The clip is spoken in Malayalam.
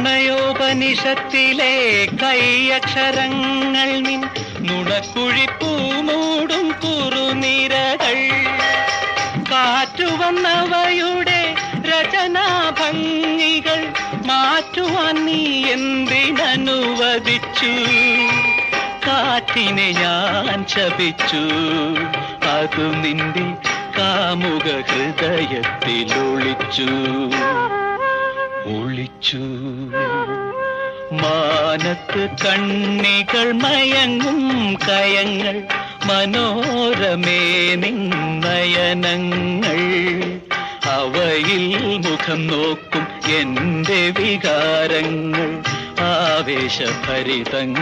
പ്രണയോപനിഷത്തിലെ കൈയക്ഷരങ്ങൾ നിൻ നുണക്കുഴിപ്പൂ മൂടും കുറുനിരകൾ കാറ്റുവന്നവയുടെ രചനാഭംഗികൾ മാറ്റുവാൻ നീ എന്തിനനുവദിച്ചു? കാറ്റിനെ ഞാൻ ശപിച്ചു, അതു നിന്റെ കാമുക ഹൃദയത്തിൽ ഒളിച്ചു. മാനത്ത് കണ്ണികൾ മയങ്ങും കയങ്ങൾ, മനോരമേ നിന്നയനങ്ങൾ, അവയിൽ മുഖം നോക്കും എന്റെ വികാരങ്ങൾ, ആവേശഭരിതങ്ങൾ.